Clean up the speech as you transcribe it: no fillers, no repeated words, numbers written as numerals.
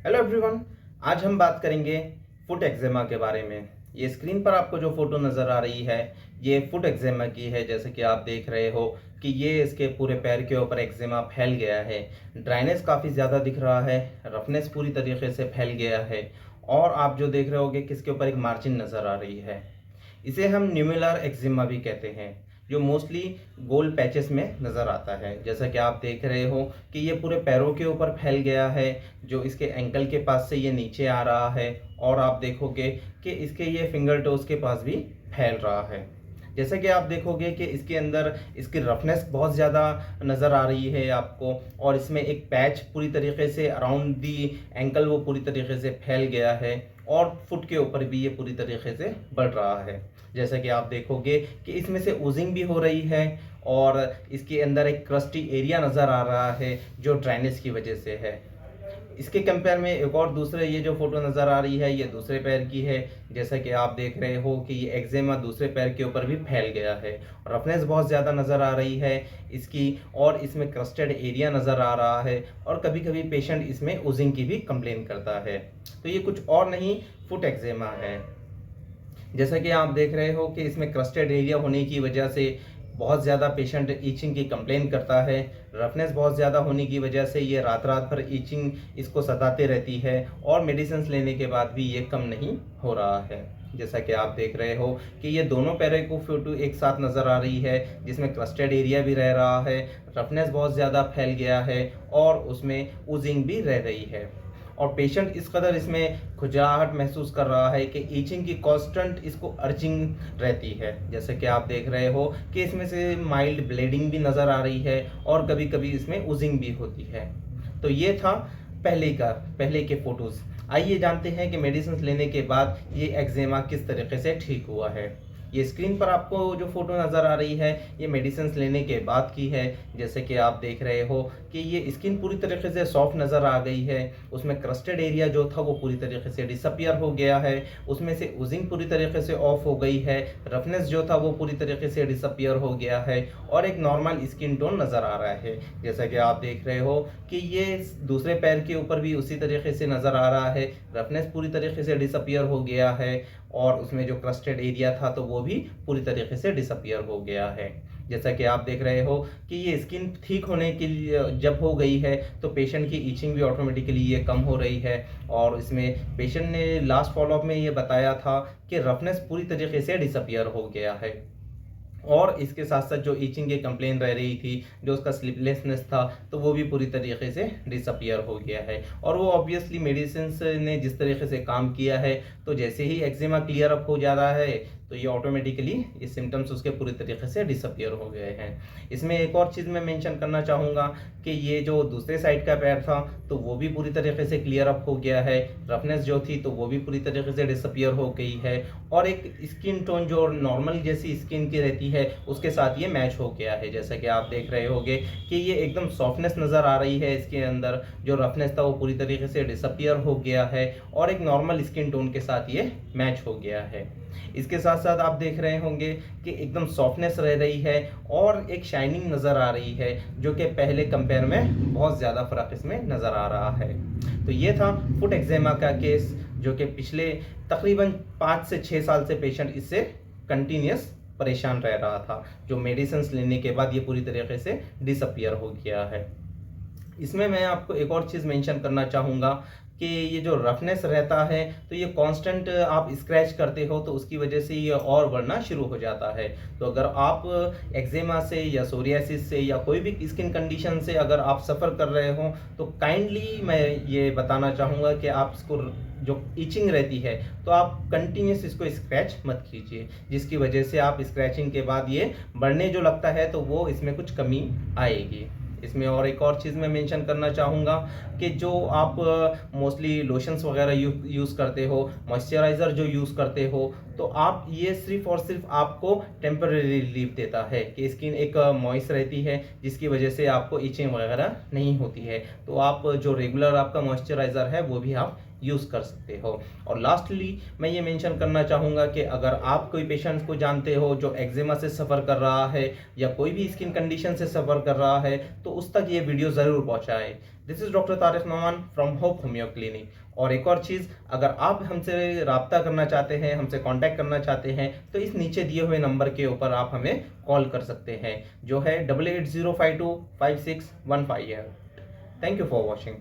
Hello everyone. आज हम बात करेंगे फुट एक्जेमा के बारे में। ये स्क्रीन पर आपको जो फोटो नज़र आ रही है ये फुट एक्जेमा की है। जैसे कि आप देख रहे हो कि ये इसके पूरे पैर के ऊपर एक्जेमा फैल गया है। ड्राइनेस काफ़ी ज़्यादा दिख रहा है, रफनेस पूरी तरीके से फैल गया है और आप जो देख रहे होगे कि इसके ऊपर एक मार्जिन नज़र आ रही है। इसे हम न्यूमुलर एक्जिमा भी कहते हैं, जो मोस्टली गोल पैचेस में नज़र आता है। जैसा कि आप देख रहे हो कि ये पूरे पैरों के ऊपर फैल गया है, जो इसके एंकल के पास से ये नीचे आ रहा है और आप देखोगे कि इसके ये फिंगर टोज के पास भी फैल रहा है। जैसे कि आप देखोगे कि इसके अंदर इसकी रफनेस बहुत ज़्यादा नज़र आ रही है आपको, और इसमें एक पैच पूरी तरीके से अराउंड दी एंकल वो पूरी तरीके से फैल गया है और फुट के ऊपर भी ये पूरी तरीके से बढ़ रहा है। जैसा कि आप देखोगे कि इसमें से ओजिंग भी हो रही है और इसके अंदर एक क्रस्टी एरिया नज़र आ रहा है जो ड्राइनेस की वजह से है। इसके कंपेयर में एक और दूसरे ये जो फोटो नज़र आ रही है ये दूसरे पैर की है। जैसा कि आप देख रहे हो कि ये एक्जेमा दूसरे पैर के ऊपर भी फैल गया है, रफनेस बहुत ज़्यादा नज़र आ रही है इसकी, और इसमें क्रस्टेड एरिया नज़र आ रहा है और कभी कभी पेशेंट इसमें ओजिंग की भी कंप्लेन करता है। तो ये कुछ और नहीं, फुट एक्जेमा है। जैसा कि आप देख रहे हो कि इसमें क्रस्टेड एरिया होने की वजह से बहुत ज़्यादा पेशेंट ईचिंग की कंप्लेन करता है। रफनेस बहुत ज़्यादा होने की वजह से ये रात रात भर ईचिंग इसको सताते रहती है और मेडिसिन लेने के बाद भी ये कम नहीं हो रहा है। जैसा कि आप देख रहे हो कि ये दोनों पैरों को फोटो एक साथ नज़र आ रही है, जिसमें क्रस्टेड एरिया भी रह रहा है, रफनेस बहुत ज़्यादा फैल गया है और उसमें ऊजिंग भी रह रही है। और पेशेंट इस कदर इसमें खुजलाहट महसूस कर रहा है कि ईचिंग की कांस्टेंट इसको अर्जिंग रहती है। जैसे कि आप देख रहे हो कि इसमें से माइल्ड ब्लीडिंग भी नज़र आ रही है और कभी कभी इसमें ऊजिंग भी होती है। तो ये था पहले के फोटोज़। आइए जानते हैं कि मेडिसिन लेने के बाद ये एक्जेमा किस तरीके से ठीक हुआ है। ये स्क्रीन पर आपको जो फोटो नज़र आ रही है ये मेडिसिन लेने के बाद की है। जैसे कि आप देख रहे हो कि ये स्किन पूरी तरीके से सॉफ्ट नज़र आ गई है, उसमें क्रस्टेड एरिया जो था वो पूरी तरीके से डिसअपियर हो गया है, उसमें से ओजिंग पूरी तरीके से ऑफ हो गई है, रफनेस जो था वो पूरी तरीके से डिसअपियर हो गया है और एक नॉर्मल स्किन टोन नज़र आ रहा है। जैसा कि आप देख रहे हो कि ये दूसरे पैर के ऊपर भी उसी तरीके से नज़र आ रहा है, रफनेस पूरी तरीके से डिसअपियर हो गया है और उसमें जो क्रस्टेड एरिया था तो वो भी पूरी तरीके से डिसअपियर हो गया है। जैसा कि आप देख रहे हो कि ये स्किन ठीक होने के लिए जब हो गई है तो पेशेंट की ईचिंग भी ऑटोमेटिकली ये कम हो रही है और इसमें पेशेंट ने लास्ट फॉलोअप में ये बताया था कि रफनेस पूरी तरीके से डिसअपियर हो गया है और इसके साथ साथ जो ईचिंग की कंप्लेन रह रही थी, जो उसका स्लीपलेसनेस था, तो वो भी पूरी तरीके से डिसअपियर हो गया है। और वो ऑब्वियसली मेडिसिन ने जिस तरीके से काम किया है तो जैसे ही एक्जिमा क्लियर अप हो जा रहा है तो ये ऑटोमेटिकली ये सिम्टम्स उसके पूरी तरीके से डिसअपियर हो गए हैं। इसमें एक और चीज़ मैं मेंशन करना चाहूँगा कि ये जो दूसरे साइड का पैर था तो वो भी पूरी तरीके से क्लियर अप हो गया है, रफनेस जो थी तो वो भी पूरी तरीके से डिसअपियर हो गई है और एक स्किन टोन जो नॉर्मल जैसी स्किन की रहती है उसके साथ ये मैच हो गया है। जैसा कि आप देख रहे होगे कि ये एकदम सॉफ्टनेस नज़र आ रही है इसके अंदर, जो रफनेस था वो पूरी तरीके से डिसअपियर हो गया है और एक नॉर्मल स्किन टोन के साथ ये मैच हो गया है। इसके साथ साथ आप देख रहे होंगे कि एकदम सॉफ्टनेस रह रही है और एक शाइनिंग नज़र आ रही है, जो कि पहले कंपेयर में बहुत ज़्यादा फ़र्क इसमें नज़र आ रहा है। तो ये था फुट एक्जेमा का केस, जो कि पिछले तकरीबन 5 से 6 साल से पेशेंट इससे कंटिन्यूस परेशान रह रहा था, जो मेडिसिन लेने के बाद ये पूरी तरीके से डिसअपियर हो गया है। इसमें मैं आपको एक और चीज़ मेंशन करना चाहूँगा कि ये जो रफनेस रहता है तो ये कांस्टेंट आप स्क्रैच करते हो तो उसकी वजह से ये और बढ़ना शुरू हो जाता है। तो अगर आप एक्जेमा से या सोरियासिस से या कोई भी स्किन कंडीशन से अगर आप सफ़र कर रहे हो तो काइंडली मैं ये बताना चाहूँगा कि आप इसको जो ईचिंग रहती है तो आप कंटिन्यूस इसको स्क्रैच मत कीजिए, जिसकी वजह से आप स्क्रैचिंग के बाद ये बढ़ने जो लगता है तो वो इसमें कुछ कमी आएगी। इसमें और एक और चीज़ मैं मेंशन करना चाहूँगा कि जो आप मोस्टली लोशंस वगैरह यूज़ करते हो, मॉइस्चराइज़र जो यूज़ करते हो, तो आप ये सिर्फ़ और सिर्फ आपको टेम्परेरी रिलीफ देता है कि स्किन एक मॉइस्ट रहती है, जिसकी वजह से आपको इचिंग वगैरह नहीं होती है। तो आप जो रेगुलर आपका मॉइस्चराइज़र है वो भी आप यूज़ कर सकते हो। और लास्टली मैं ये मेंशन करना चाहूँगा कि अगर आप कोई पेशेंट को जानते हो जो एक्जिमा से सफ़र कर रहा है या कोई भी स्किन कंडीशन से सफ़र कर रहा है तो उस तक ये वीडियो ज़रूर पहुँचाएं, this is doctor Tariq Noman from hope homeo clinic. और एक और चीज़, अगर आप हमसे रब्ता करना चाहते हैं, हमसे कांटेक्ट करना चाहते हैं, तो इस नीचे दिए हुए नंबर के ऊपर आप हमें कॉल कर सकते हैं, जो है 8805256158। Thank you for watching.